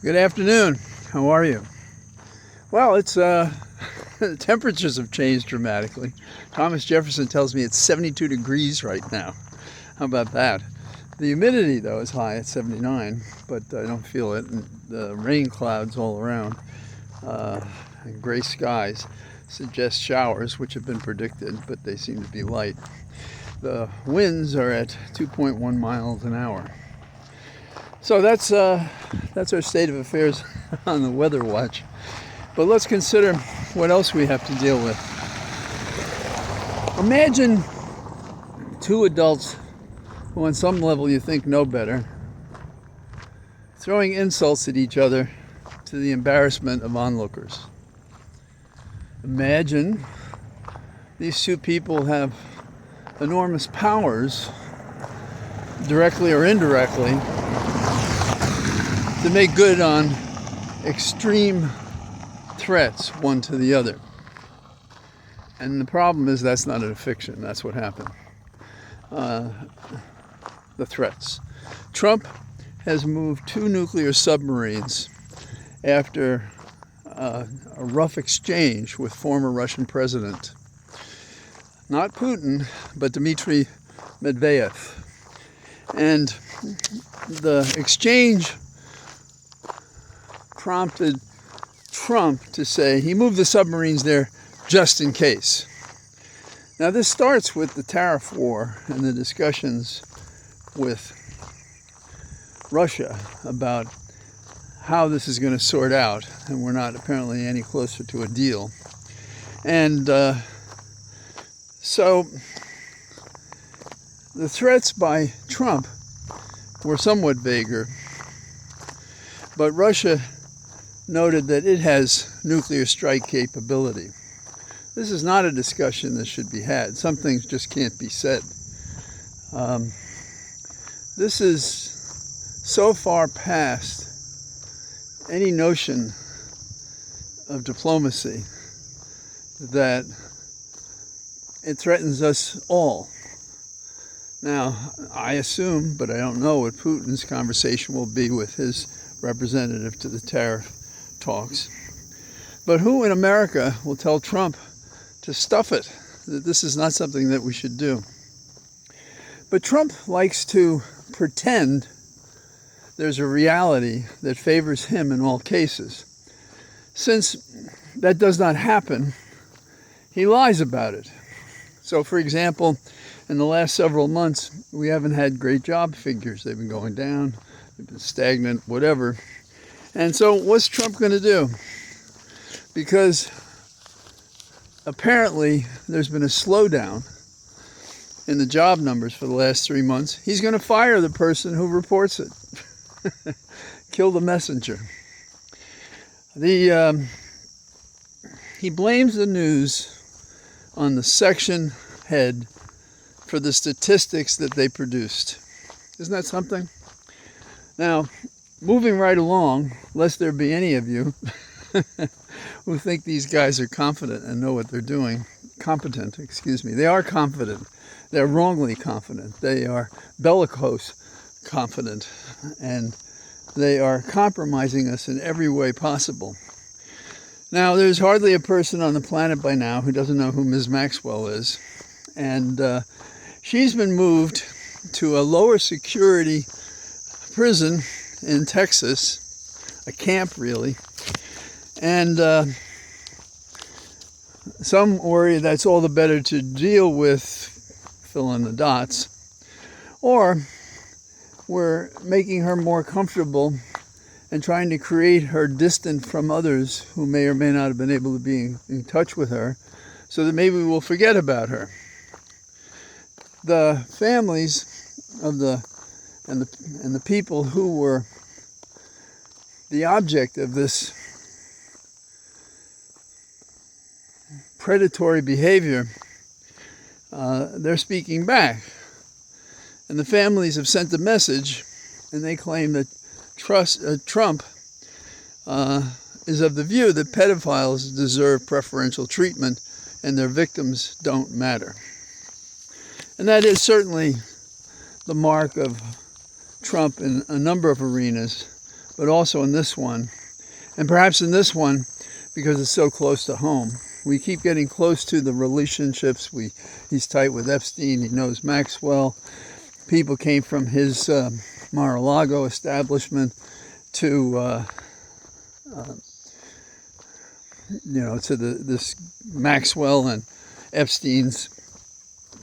Good afternoon. How are you? Well, it's the temperatures have changed dramatically. Thomas Jefferson tells me it's 72 degrees right now. How about that? The humidity, though, is high at 79, but I don't feel it. And the rain clouds all around and gray skies suggest showers, which have been predicted, but they seem to be light. The winds are at 2.1 miles an hour. So that's our state of affairs on the weather watch. But let's consider what else we have to deal with. Imagine two adults who on some level you think know better, throwing insults at each other to the embarrassment of onlookers. Imagine these two people have enormous powers, directly or indirectly, to make good on extreme threats one to the other. And the problem is that's not a fiction, that's what happened. The threats. Trump has moved 2 nuclear submarines after a rough exchange with former Russian president, not Putin, but Dmitry Medvedev. And the exchange prompted Trump to say he moved the submarines there just in case. Now this starts with the tariff war and the discussions with Russia about how this is going to sort out, and we're not apparently any closer to a deal. And so the threats by Trump were somewhat vaguer, but Russia noted that it has nuclear strike capability. This is not a discussion that should be had. Some things just can't be said. This is so far past any notion of diplomacy that it threatens us all. Now, I assume, but I don't know what Putin's conversation will be with his representative to the tariff talks. But who in America will tell Trump to stuff it, that this is not something that we should do? But Trump likes to pretend there's a reality that favors him in all cases. Since that does not happen, he lies about it. So, for example, in the last several months, we haven't had great job figures. They've been going down, they've been stagnant, whatever. And so what's Trump going to do? Because apparently there's been a slowdown in the job numbers for the last 3 months. He's going to fire the person who reports it. Kill the messenger. He blames the news on the section head for the statistics that they produced. Isn't that something? Now, moving right along, lest there be any of you who think these guys are confident and know what they're doing. Competent, excuse me. They are confident. They're wrongly confident. They are bellicose confident. And they are compromising us in every way possible. Now, there's hardly a person on the planet by now who doesn't know who Ms. Maxwell is. And she's been moved to a lower security prison in Texas, a camp really, and some worry that's all the better to deal with, fill in the dots, or we're making her more comfortable and trying to create her distant from others who may or may not have been able to be in touch with her, so that maybe we'll forget about her. The families of the people who were the object of this predatory behavior, they're speaking back. And the families have sent a message, and they claim that Trump is of the view that pedophiles deserve preferential treatment and their victims don't matter. And that is certainly the mark of Trump in a number of arenas, but also in this one. And perhaps in this one, because it's so close to home. We keep getting close to the relationships. He's tight with Epstein. He knows Maxwell. People came from his Mar-a-Lago establishment to, to this Maxwell and Epstein's,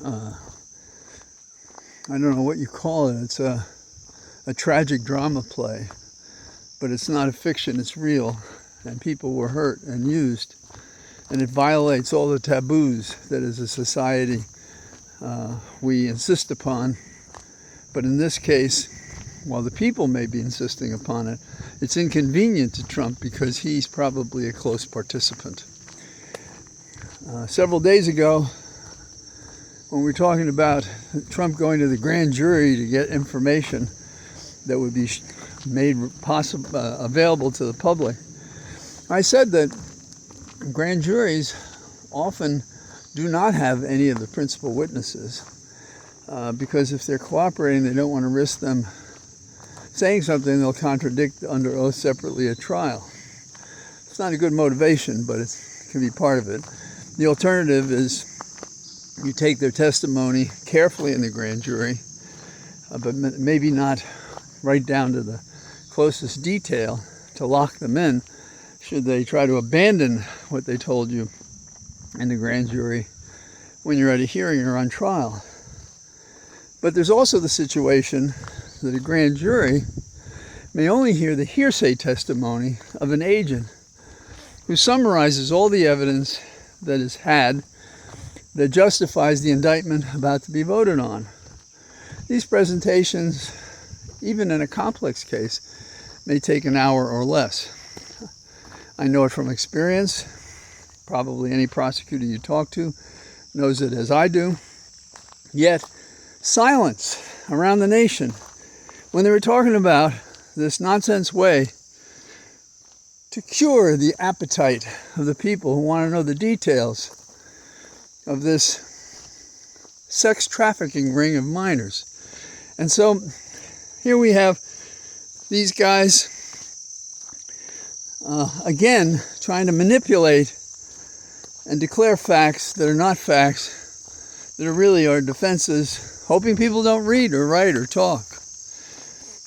I don't know what you call it. It's a tragic drama play, but it's not a fiction. It's real, and people were hurt and used, and it violates all the taboos that as a society we insist upon. But in this case, while the people may be insisting upon it, it's inconvenient to Trump because he's probably a close participant. Several days ago, when we were talking about Trump going to the grand jury to get information that would be made available to the public, I said that grand juries often do not have any of the principal witnesses because if they're cooperating, they don't want to risk them saying something they'll contradict under oath separately at trial. It's not a good motivation, but it can be part of it. The alternative is you take their testimony carefully in the grand jury, but maybe not right down to the closest detail to lock them in should they try to abandon what they told you in the grand jury when you're at a hearing or on trial. But there's also the situation that a grand jury may only hear the hearsay testimony of an agent who summarizes all the evidence that is had that justifies the indictment about to be voted on. These presentations, even in a complex case, may take an hour or less. I know it from experience. Probably any prosecutor you talk to knows it as I do. Yet, silence around the nation when they were talking about this nonsense way to cure the appetite of the people who want to know the details of this sex trafficking ring of minors. And so here we have these guys again trying to manipulate and declare facts that are not facts, that really are defenses, hoping people don't read or write or talk.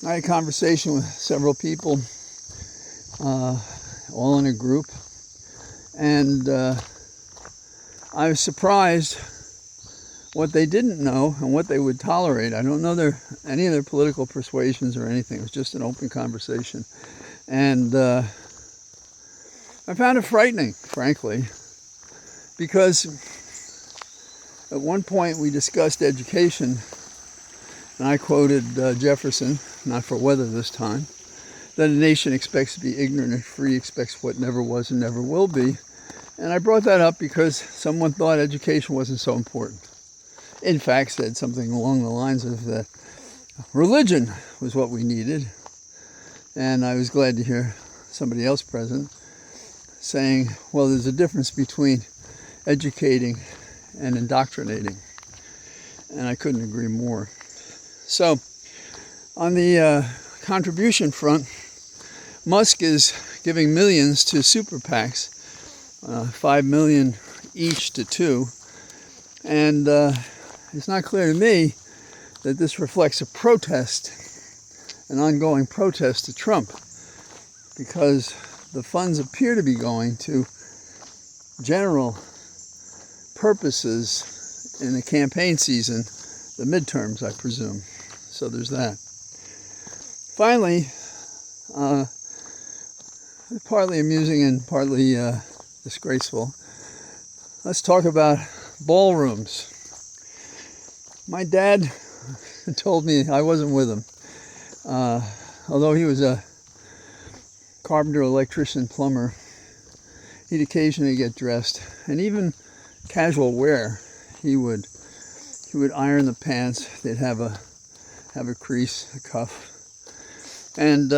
I had a conversation with several people, all in a group, and I was surprised what they didn't know and what they would tolerate. I don't know any of their political persuasions or anything. It was just an open conversation. And I found it frightening, frankly, because at one point we discussed education, and I quoted Jefferson, not for weather this time, that a nation expects to be ignorant and free, expects what never was and never will be. And I brought that up because someone thought education wasn't so important. In fact, said something along the lines of that religion was what we needed. And I was glad to hear somebody else present saying, well, there's a difference between educating and indoctrinating. And I couldn't agree more. So, on the contribution front, Musk is giving millions to super PACs, $5 million each to two, and it's not clear to me that this reflects a protest, an ongoing protest to Trump, because the funds appear to be going to general purposes in the campaign season, the midterms, I presume. So there's that. Finally, partly amusing and partly disgraceful, let's talk about ballrooms. My dad told me, I wasn't with him, although he was a carpenter, electrician, plumber, he'd occasionally get dressed, and even casual wear. He would iron the pants. They'd have a crease, a cuff, and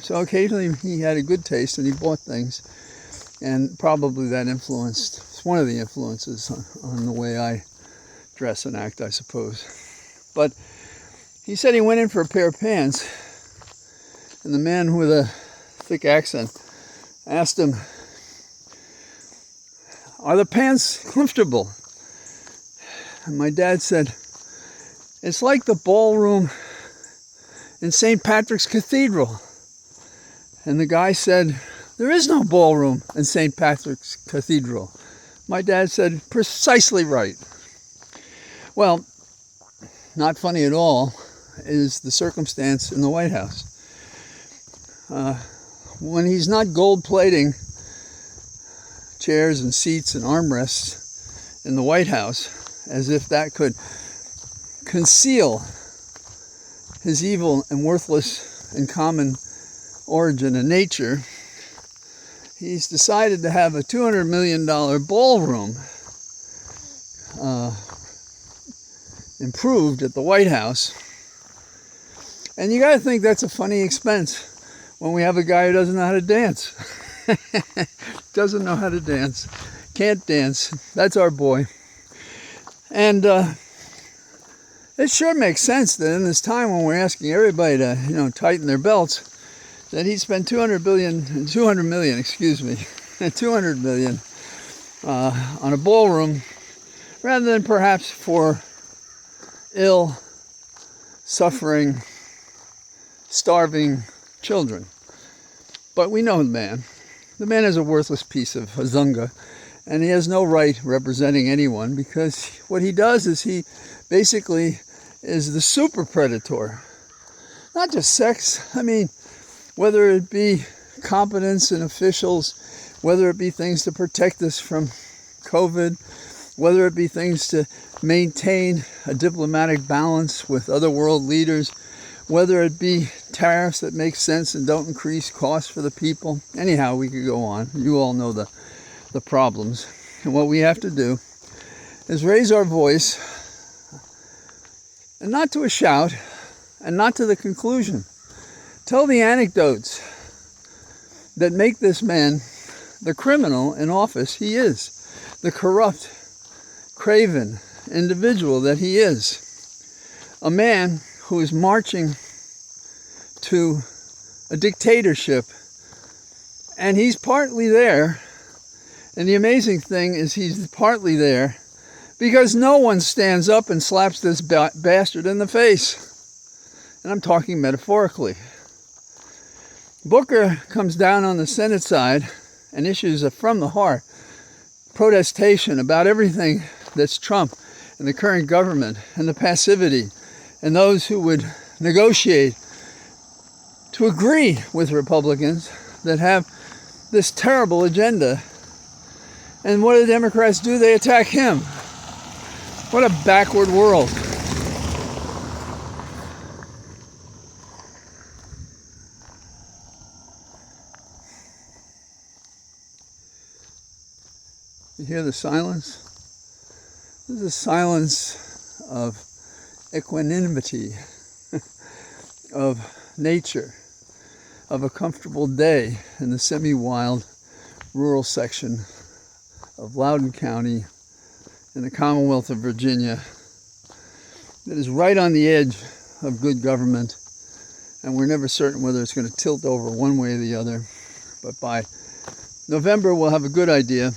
so occasionally he had a good taste and he bought things, and probably that influenced. It's one of the influences on the way I dress and act, I suppose. But he said he went in for a pair of pants, And the man with a thick accent asked him, "Are the pants comfortable?" And my dad said, "It's like the ballroom in St. Patrick's Cathedral." And the guy said, "There is no ballroom in St. Patrick's Cathedral." My dad said, "Precisely right." Well, not funny at all is the circumstance in the White House. When he's not gold plating chairs and seats and armrests in the White House, as if that could conceal his evil and worthless and common origin and nature, he's decided to have a $200 million ballroom improved at the White House. And you got to think that's a funny expense when we have a guy who doesn't know how to dance. Doesn't know how to dance. Can't dance. That's our boy. And it sure makes sense that in this time when we're asking everybody to, tighten their belts, that he spent $200 million on a ballroom, rather than perhaps for ill, suffering, starving children. But we know the man. The man is a worthless piece of hazunga, and he has no right representing anyone, because what he does is he basically is the super predator. Not just sex, whether it be competence in officials, whether it be things to protect us from COVID, whether it be things to maintain a diplomatic balance with other world leaders, whether it be tariffs that make sense and don't increase costs for the people. Anyhow, we could go on. You all know the problems. And what we have to do is raise our voice, and not to a shout, and not to the conclusion. Tell the anecdotes that make this man the criminal in office he is, the corrupt, craven individual that he is. A man who is marching to a dictatorship, and he's partly there. And the amazing thing is he's partly there because no one stands up and slaps this bastard in the face. And I'm talking metaphorically. Booker comes down on the Senate side and issues a from the heart protestation about everything that's Trump and the current government and the passivity and those who would negotiate to agree with Republicans that have this terrible agenda. And what do the Democrats do? They attack him. What a backward world. You hear the silence? This is a silence of equanimity, of nature, of a comfortable day in the semi-wild rural section of Loudoun County in the Commonwealth of Virginia that is right on the edge of good government, and we're never certain whether it's going to tilt over one way or the other. But by November we'll have a good idea,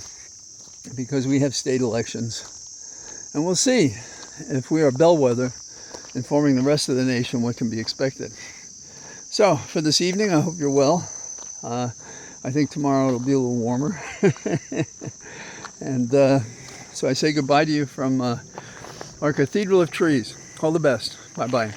because we have state elections, and we'll see if we are bellwether informing the rest of the nation what can be expected. So for this evening, I hope you're well. I think tomorrow it'll be a little warmer. And so I say goodbye to you from our Cathedral of Trees. All the best. Bye-bye.